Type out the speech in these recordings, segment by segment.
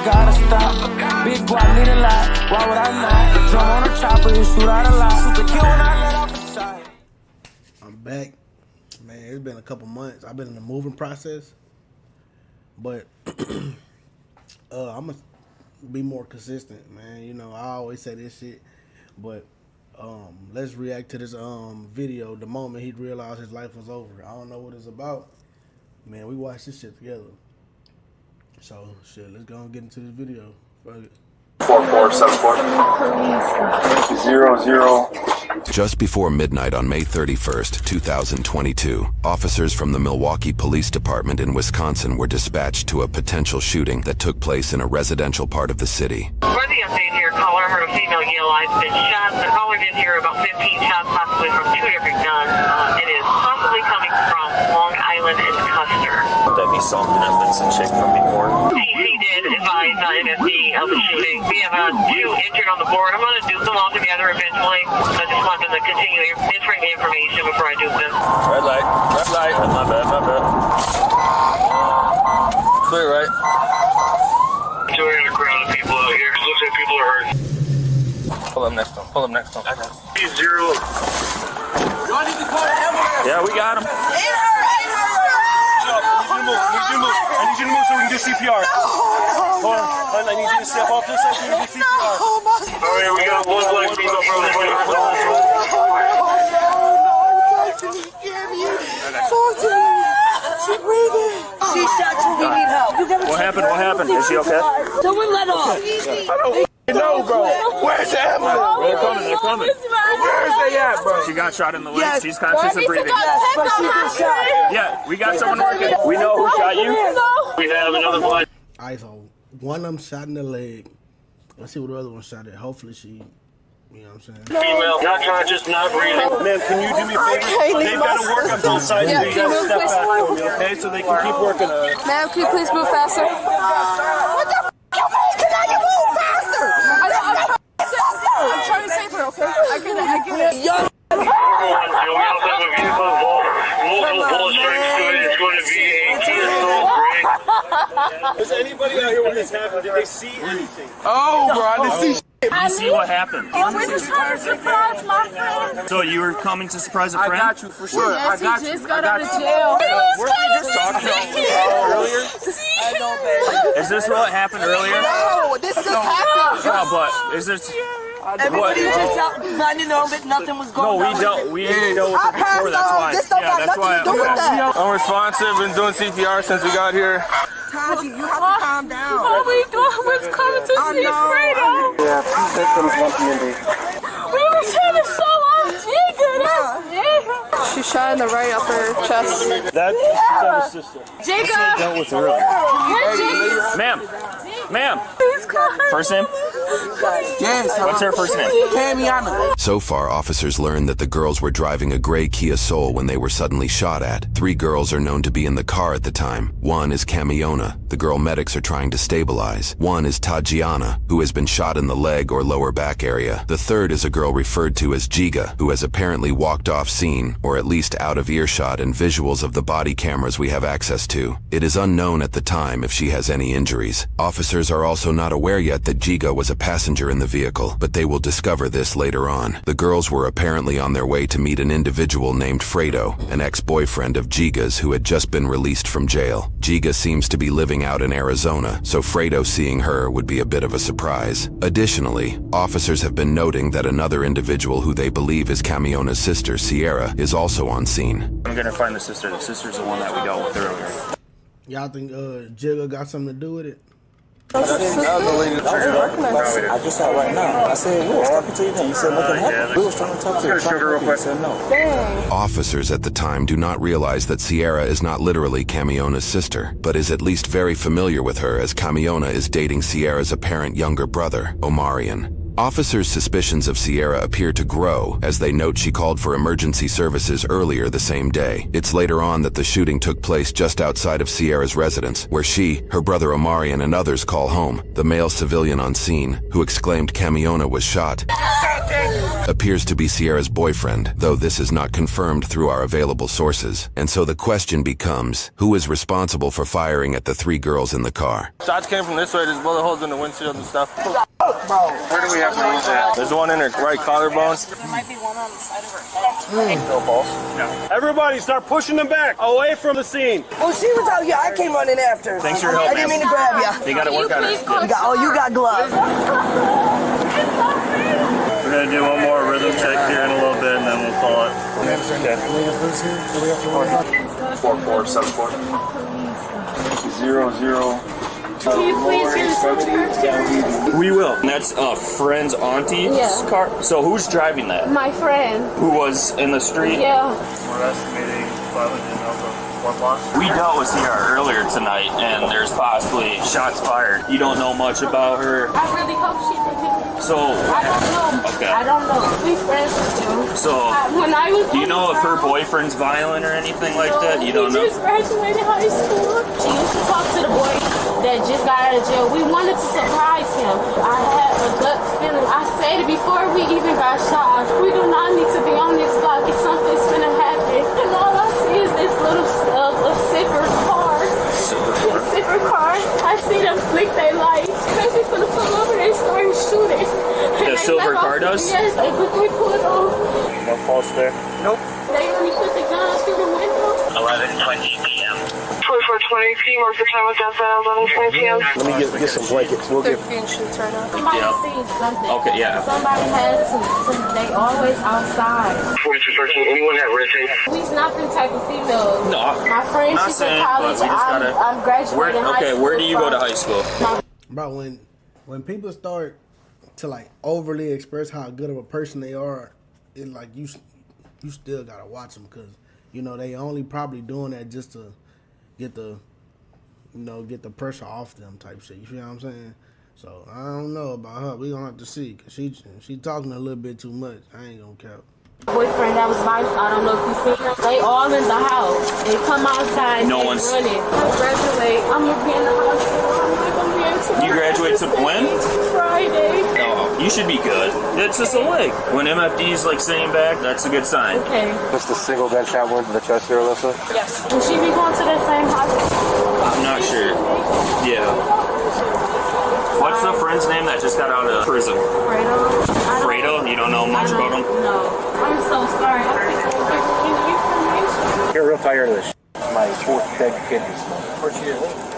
gotta stop. Big guap need a lot. Why would I not? Drum on a chopper and shoot out a lot. Super kill when I let off a shot. I'm back. Man, it's been a couple months. I've been in the moving process. But I'm going to be more consistent, man. You know, I always say this shit. But let's react to this video the moment he realized his life was over. I don't know what it's about. Man, we watched this shit together. So, shit, let's go and get into this video. Fuck it. 4474 Just before midnight on May 31st, 2022, officers from the Milwaukee Police Department in Wisconsin were dispatched to a potential shooting that took place in a residential part of the city. For the update here, caller heard a female yell, "I've been shot." The caller did hear about 15 shots, possibly from 2 different guns. It is possibly coming from Long Island and Custer. Would that be something if it's a chick from before? TC did advise MSD of the shooting. We have 2 injured on the board. I'm going to dupe them all together eventually. I just want them to continue entering the information before I dupe them. Red light. My bad. Clear, right? There's a crowd of people out here. Looks like people are hurt. Pull up next one. He's 0. Yeah, we got him. I need you to move so we can do CPR. Hold on. I need you to step off this side so we can do CPR. Alright, we got one black female from the She shot you, we need help. What happened? Is she okay? Someone let off. I don't know, bro. Where's the ambulance? They're coming. Where's they at, bro? She got shot in the leg. Yes. She's conscious and breathing. Yes, but she been shot. Yeah, we got someone working. We know who shot you. We have another black. Alright, so one of them shot in the leg. Let's see what the other one shot at. Hopefully she, you know what I'm saying? Female, not conscious, not breathing. Ma'am, can you do me a favor? They've got to work on both sides. Yeah, You got to step back for me, okay? So they can keep working on it. Ma'am, can you please move faster? What the f*** you mean? Can I move faster? I'm trying to save her, okay? I get it. Yo. We also have a vehicle involved. Multiple bullet strikes to it. It's going to be a TSO break. Is anybody out here when this happened? Did they see anything? Oh, bro, I didn't see shit. You see what happened? We're just trying to surprise my friend. So you were coming to surprise a friend? I got you for sure. Yes, he just got out of jail. Weren't we just talking earlier? I know, baby. Is this what happened earlier? No, this just happened. No, but is this... Everybody was just out minding their own business. Nothing was going on. We didn't know what before, that's why. This don't got nothing to do with that. Unresponsive, been doing CPR since we got here. Taji, you have to calm down. All we doing was coming to see Fredo. Yeah, 2 victims, 1 community. We were trying to show off Jigga. She shot in the right upper chest. That's her sister. Jigga. Dealt with her earlier. Ma'am. First name? Yes. What's her first name? Camiana. So far, officers learned that the girls were driving a gray Kia Soul when they were suddenly shot at. 3 girls are known to be in the car at the time. One is Camiona, the girl medics are trying to stabilize. One is Tajiana, who has been shot in the leg or lower back area. The third is a girl referred to as Jiga, who has apparently walked off scene, or at least out of earshot and visuals of the body cameras we have access to. It is unknown at the time if she has any injuries. Officers are also not aware yet that Jiga was a passenger in the vehicle, but they will discover this later on. The girls were apparently on their way to meet an individual named Fredo, an ex-boyfriend of Jiga's who had just been released from jail. Jiga seems to be living out in Arizona, so Fredo seeing her would be a bit of a surprise. Additionally, officers have been noting that another individual who they believe is Camiona's sister, Sierra, is also on scene. I'm gonna find the sister. The sister's the one that we dealt with earlier. Y'all think Jigga got something to do with it? I just saw right now. I said, we was talking to you then. You said nothing happened. We was trying to talk to you. You said no. Officers at the time do not realize that Sierra is not literally Camiona's sister, but is at least very familiar with her as Camiona is dating Sierra's apparent younger brother, Omarion. Officers' suspicions of Sierra appear to grow as they note she called for emergency services earlier the same day. It's later on that the shooting took place just outside of Sierra's residence, where she, her brother Omarion, and others call home. The male civilian on scene, who exclaimed Camiona was shot, appears to be Sierra's boyfriend, though this is not confirmed through our available sources. And so the question becomes, who is responsible for firing at the 3 girls in the car? Shots came from this way. There's bullet holes in the windshield and stuff. Where do we have those at? There's one in her right collarbone. There might be one on the side of her head. No balls. No. Everybody, start pushing them back, away from the scene. Well, she was out here. I came running after. Thanks for your help, I didn't mean to grab you. They got to work on it. You got gloves. We're going to do one more rhythm check here in a little bit, and then we'll call it. 4474 00. Can you please do We will. And that's a friend's auntie's car. So who's driving that? my friend. Who was in the street? Yeah. We're estimating violent and one loss. We dealt with Sierra earlier tonight, and there's possibly shots fired. You don't know much about her. I really hope she didn't. So I don't know. Okay. I don't know. We friends with you. So When I was do you know if her boyfriend's violent or anything like that? You don't know? He just graduated high school. She used to talk to the boy that just got out of jail. We wanted to surprise him. I had a gut feeling. I said it before we even got shot. We do not need to be on this block. If something's gonna happen. And all I see is this little silver car. Silver car. I see them flick their lights. Crazy's gonna pull over and start shooting. The silver car does? Yes, they quickly pull it off. No pulse there? Nope. They only put the gun through the window. 11:20 p.m. 2420 p.m. What's the time with that? 11:20 p.m. Let me get some blankets. We'll They're get. being shoots right now. Somebody seen something. Okay, yeah. Somebody has to. They always outside. 4213. Anyone have red tape? We's not the type of female. No. My friend, Not she's in saying, college. but we just gotta. I'm graduating high school. Where do you go to high school? Bro, when people start to like overly express how good of a person they are, it like you still gotta watch them because you know they only probably doing that just to get the pressure off them type shit. You feel what I'm saying? So I don't know about her. We gonna have to see because she talking a little bit too much. I ain't gonna count. Boyfriend that was like, I don't know if you see them. They all in the house. They come outside. No they one's- running. I graduate. I'm gonna be in the hospital. I'm not gonna be able to. You graduate to when? Friday. No, you should be good. It's just a leg. When MFD's like sitting back, that's a good sign. Okay. What's the single gunshot wound to the chest here, Alyssa? Yes. Will she be going to the same hospital? I'm not sure. Yeah. What's the friend's name that just got out of prison? Fredo. Fredo? You don't know much about him? No. I'm so sorry. I think I'm giving you information. You're real tired of this. My fourth dead kid this month. Where'd she live?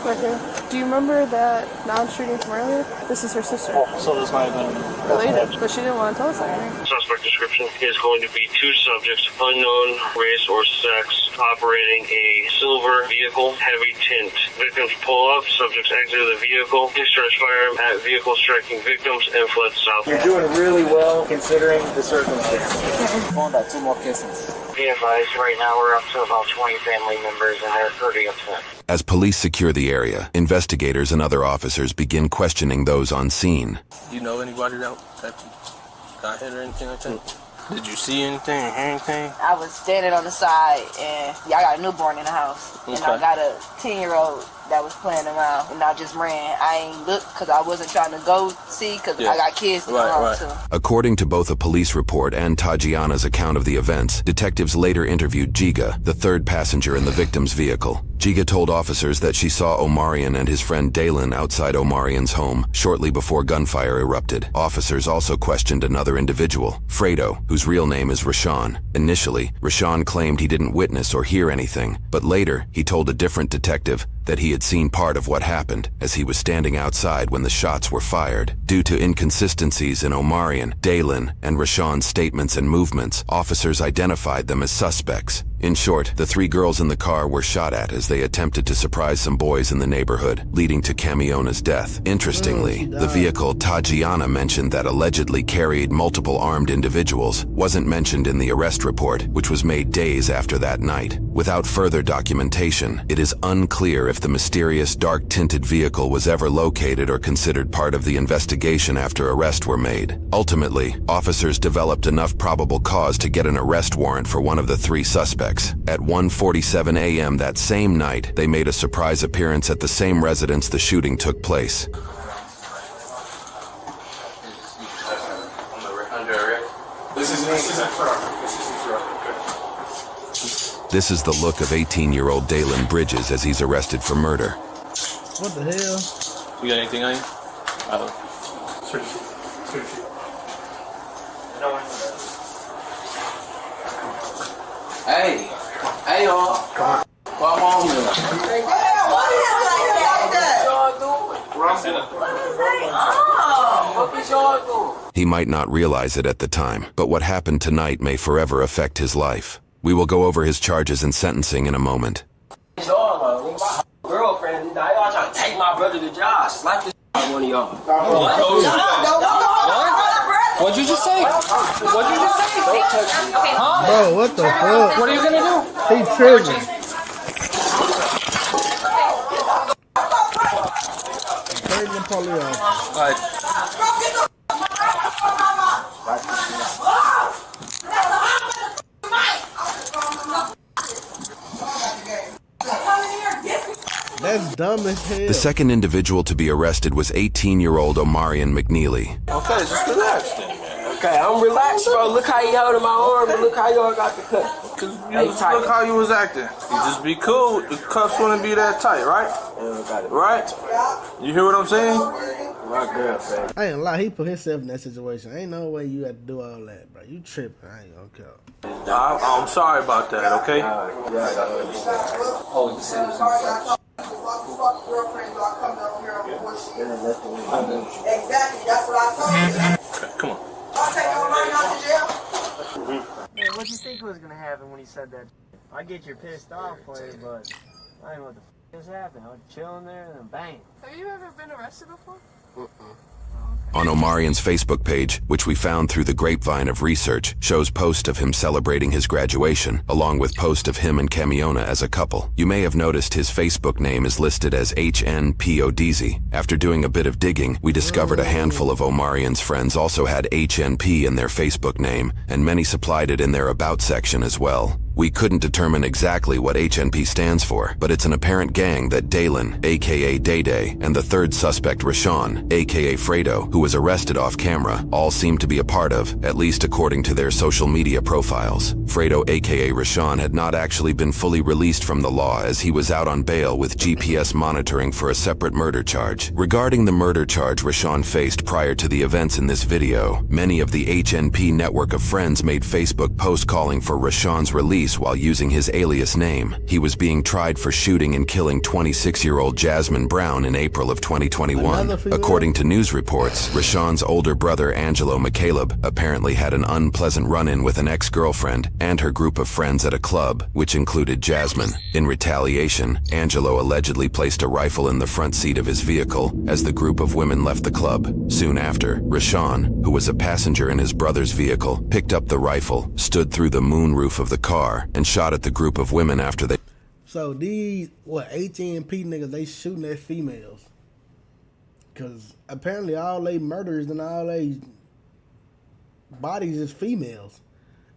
Right here. Do you remember that non-shooting from earlier? This is her sister. Oh, so this might have been Related, but she didn't want to tell us anything. Suspect description is going to be 2 subjects, unknown race or sex, operating a silver vehicle, heavy tint. Victims pull up, subjects exit the vehicle, discharge firearm at vehicle, striking victims, and fled south. You're doing really well considering the circumstances. Found out 2 more cases. Be advised, right now we're up to about 20 family members and they're pretty upset. As police secure the area, investigators and other officers begin questioning those on scene. You know anybody that got hit or anything like that? Did you see anything or hear anything? I was standing on the side, and I got a newborn in the house, and I got a 10-year-old that was playing around, and I just ran. I ain't looked because I wasn't trying to go see because I got kids to go home too. According to both a police report and Tajiana's account of the events, detectives later interviewed Giga, the 3rd passenger in the victim's vehicle. Giga told officers that she saw Omarion and his friend Dalen outside Omarion's home shortly before gunfire erupted. Officers also questioned another individual, Fredo, whose real name is Rashawn. Initially, Rashawn claimed he didn't witness or hear anything, but later he told a different detective that he had seen part of what happened as he was standing outside when the shots were fired. Due to inconsistencies in Omarion, Dalen, and Rashawn's statements and movements, officers identified them as suspects. In short, the 3 girls in the car were shot at as they attempted to surprise some boys in the neighborhood, leading to Camiona's death. Interestingly, the vehicle Tajiana mentioned that allegedly carried multiple armed individuals wasn't mentioned in the arrest report, which was made days after that night. Without further documentation, it is unclear if the mysterious dark-tinted vehicle was ever located or considered part of the investigation after arrests were made. Ultimately, officers developed enough probable cause to get an arrest warrant for one of the 3 suspects. At 1:47 a.m. that same night, they made a surprise appearance at the same residence the shooting took place. Under arrest? This is the look of 18-year-old Dalen Bridges as he's arrested for murder. What the hell? You got anything on you? Hey, y'all. Come on, man. He might not realize it at the time, but what happened tonight may forever affect his life. We will go over his charges and sentencing in a moment. Girlfriend, y'all trying to take my brother to job. Slap this one of y'all. What'd you just say? What'd you just say? Don't touch me. Huh? Bro, what the fuck? What are you gonna do? He tripping. Turn the police off. That's dumb as hell. The second individual to be arrested was 18-year-old Omarion McNeely. Okay, just relax then, man. Okay, I'm relaxed, bro. Look how he holding my arm, and look how y'all got the cut. Look how you was acting. You just be cool. The cuffs wouldn't be that tight, right? Right? You hear what I'm saying? My girlfriend. I ain't gonna lie, he put himself in that situation. Ain't no way you had to do all that, bro. You tripping. I ain't gonna care. I'm sorry about that, okay? Oh, you said exactly, that's what I told you. Okay, come on. I'll take your right now to jail. Man, what you think was gonna happen when he said that? I get you pissed off for you, but I don't know what the f just happened. I was chilling there and then bang. Have you ever been arrested before? On Omarion's Facebook page, which we found through the grapevine of research, shows post of him celebrating his graduation, along with post of him and Camiona as a couple. You may have noticed his Facebook name is listed as HNPODZ. After doing a bit of digging, we discovered a handful of Omarion's friends also had HNP in their Facebook name, and many supplied it in their About section as well. We couldn't determine exactly what HNP stands for, but it's an apparent gang that Dalen, aka Day Day, and the third suspect Rashawn, aka Fredo, who was arrested off camera, all seem to be a part of, at least according to their social media profiles. Fredo, aka Rashawn, had not actually been fully released from the law as he was out on bail with GPS monitoring for a separate murder charge. Regarding the murder charge Rashawn faced prior to the events in this video, many of the HNP network of friends made Facebook posts calling for Rashawn's release while using his alias name. He was being tried for shooting and killing 26-year-old Jasmine Brown in April of 2021. According to news reports, Rashawn's older brother Angelo McCaleb apparently had an unpleasant run-in with an ex-girlfriend and her group of friends at a club, which included Jasmine. In retaliation, Angelo allegedly placed a rifle in the front seat of his vehicle as the group of women left the club. Soon after, Rashawn, who was a passenger in his brother's vehicle, picked up the rifle, stood through the moonroof of the car, and shot at the group of women after they... So these, HNP niggas, they shooting at females. Because apparently all they murders and all they bodies is females.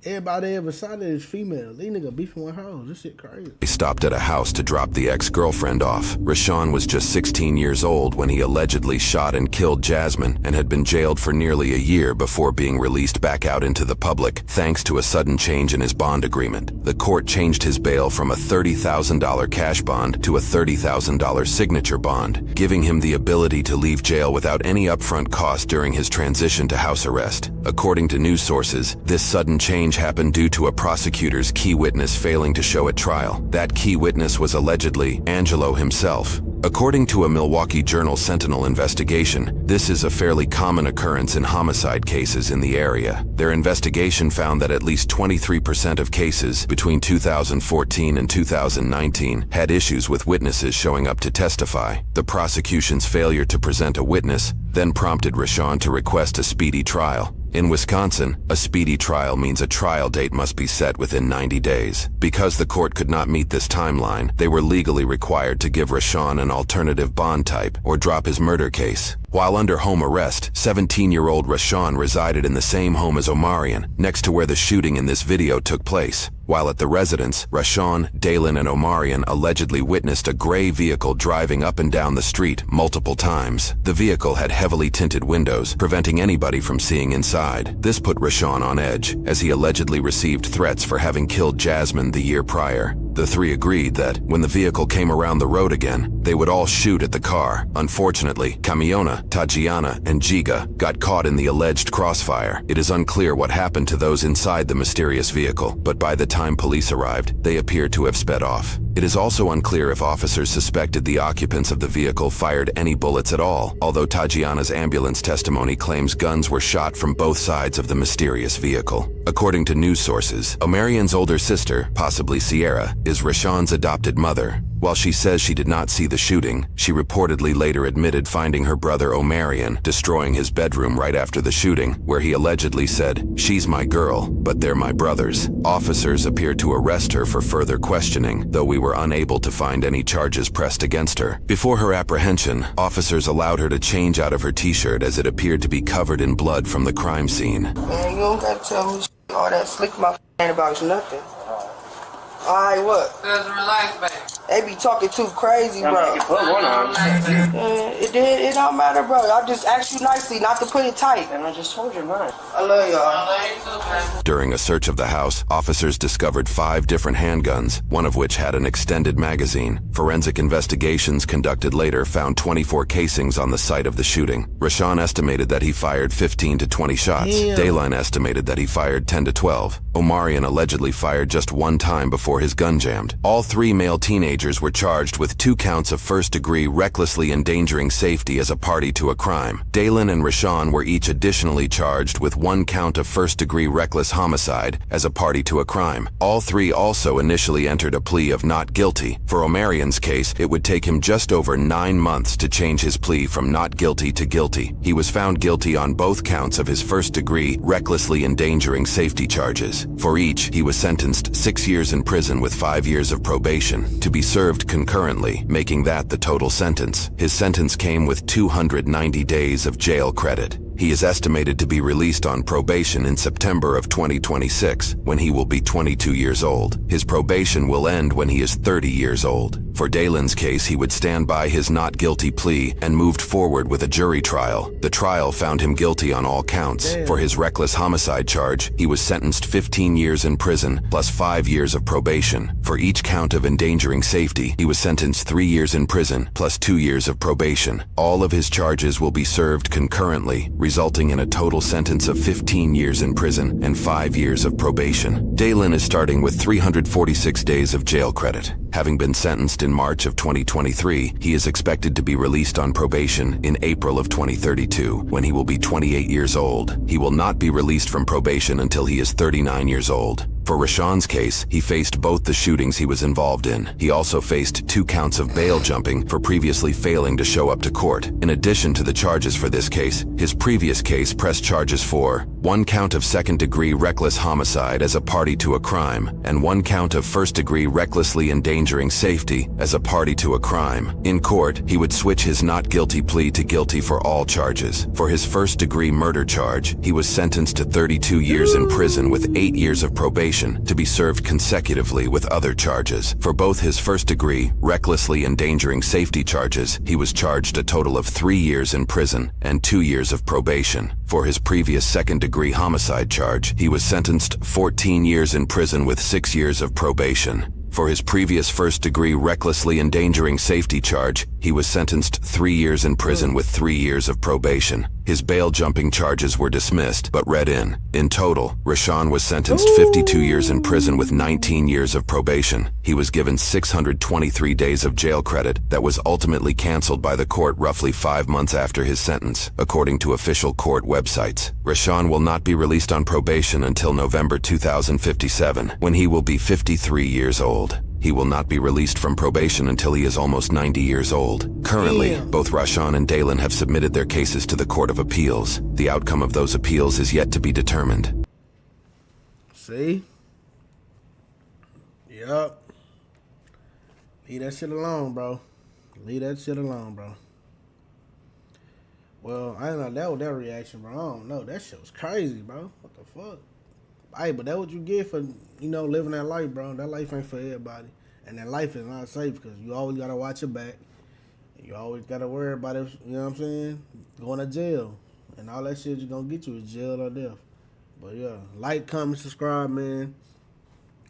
Everybody ever shot at is females. These niggas beefing with hoes. This shit crazy. They stopped at a house to drop the ex-girlfriend off. Rashawn was just 16 years old when he allegedly shot and killed Jasmine and had been jailed for nearly a year before being released back out into the public, thanks to a sudden change in his bond agreement. The court changed his bail from a $30,000 cash bond to a $30,000 signature bond, giving him the ability to leave jail without any upfront cost during his transition to house arrest. According to news sources, this sudden change happened due to a prosecutor's key witness failing to show at trial. That key witness was allegedly Angelo himself. According to a Milwaukee Journal Sentinel investigation, this is a fairly common occurrence in homicide cases in the area. Their investigation found that at least 23% of cases between 2014 and 2019 had issues with witnesses showing up to testify. The prosecution's failure to present a witness then prompted Rashawn to request a speedy trial. In Wisconsin, a speedy trial means a trial date must be set within 90 days. Because the court could not meet this timeline, they were legally required to give Rashawn an alternative bond type or drop his murder case. While under home arrest, 17-year-old Rashawn resided in the same home as Omarion, next to where the shooting in this video took place. While at the residence, Rashawn, Dalen, and Omarion allegedly witnessed a gray vehicle driving up and down the street multiple times. The vehicle had heavily tinted windows, preventing anybody from seeing inside. This put Rashawn on edge, as he allegedly received threats for having killed Jasmine the year prior. The three agreed that, when the vehicle came around the road again, they would all shoot at the car. Unfortunately, Kamiona, Tajiana, and Giga got caught in the alleged crossfire. It is unclear what happened to those inside the mysterious vehicle, but by the time police arrived, they appeared to have sped off. It is also unclear if officers suspected the occupants of the vehicle fired any bullets at all, although Tajiana's ambulance testimony claims guns were shot from both sides of the mysterious vehicle. According to news sources, Omarion's older sister, possibly Sierra, is Rashawn's adopted mother. While she says she did not see the shooting, she reportedly later admitted finding her brother Omarion destroying his bedroom right after the shooting, where he allegedly said, "She's my girl, but they're my brothers." Officers appeared to arrest her for further questioning, though we were unable to find any charges pressed against her. Before her apprehension, officers allowed her to change out of her t-shirt as it appeared to be covered in blood from the crime scene. Man, you don't gotta tell me all that slick my ain't about nothing. Alright, what? Just relax, baby. They be talking too crazy, bro. It don't matter, bro. I just asked you nicely not to put it tight. And I just told you mine. I love y'all. During a search of the house, officers discovered 5 different handguns, one of which had an extended magazine. Forensic investigations conducted later found 24 casings on the site of the shooting. Rashawn estimated that he fired 15 to 20 shots. Dayline estimated that he fired 10 to 12. Omarion allegedly fired just one time before his gun jammed. All 3 male teenagers were charged with 2 counts of first-degree recklessly endangering safety as a party to a crime. Dalen and Rashawn were each additionally charged with 1 count of first-degree reckless homicide as a party to a crime. All 3 also initially entered a plea of not guilty. For Omarion's case, it would take him just over 9 months to change his plea from not guilty to guilty. He was found guilty on both counts of his first-degree recklessly endangering safety charges. For each, he was sentenced 6 years in prison with 5 years of probation, to be served concurrently, making that the total sentence. His sentence came with 290 days of jail credit. He is estimated to be released on probation in September of 2026, when he will be 22 years old. His probation will end when he is 30 years old. For Dalen's case, he would stand by his not guilty plea and moved forward with a jury trial. The trial found him guilty on all counts. For his reckless homicide charge, he was sentenced 15 years in prison plus 5 years of probation. For each count of endangering safety, he was sentenced 3 years in prison plus 2 years of probation. All of his charges will be served concurrently, resulting in a total sentence of 15 years in prison and 5 years of probation. Dalen is starting with 346 days of jail credit. Having been sentenced in March of 2023, he is expected to be released on probation in April of 2032, when he will be 28 years old. He will not be released from probation until he is 39 years old. For Rashawn's case, he faced both the shootings he was involved in. He also faced 2 counts of bail jumping for previously failing to show up to court. In addition to the charges for this case, his previous case pressed charges for 1 count of second-degree reckless homicide as a party to a crime, and 1 count of first-degree recklessly endangering safety as a party to a crime. In court, he would switch his not guilty plea to guilty for all charges. For his first-degree murder charge, he was sentenced to 32 years in prison with 8 years of probation, to be served consecutively with other charges. For both his first-degree, recklessly endangering safety charges, he was charged a total of 3 years in prison and 2 years of probation. For his previous second-degree homicide charge, he was sentenced 14 years in prison with 6 years of probation. For his previous first-degree recklessly endangering safety charge, he was sentenced 3 years in prison with 3 years of probation. His bail-jumping charges were dismissed, but read in. In total, Rashawn was sentenced 52 years in prison with 19 years of probation. He was given 623 days of jail credit that was ultimately canceled by the court roughly 5 months after his sentence, according to official court websites. Rashawn will not be released on probation until November 2057, when he will be 53 years old. He will not be released from probation until he is almost 90 years old. Currently, both Rashawn and Dalen have submitted their cases to the Court of Appeals. The outcome of those appeals is yet to be determined. See? Yup. Leave that shit alone, bro. Leave that shit alone, bro. Well, I didn't know that was that reaction, bro. I don't know. That shit was crazy, bro. What the fuck? Hey, but that's what you get for, living that life, bro. That life ain't for everybody. And that life is not safe because you always got to watch your back. You always got to worry about it, you know what I'm saying? Going to jail. And all that shit you're going to get you is jail or death. But yeah, like, comment, subscribe, man.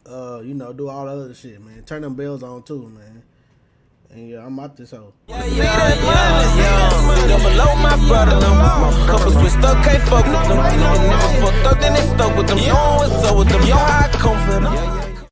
Do all the other shit, man. Turn them bells on too, man. And yeah, I'm out this hoe. Below my brother, no. My couple switched up, can't fuck with them. Never fucked up, then they stuck with them.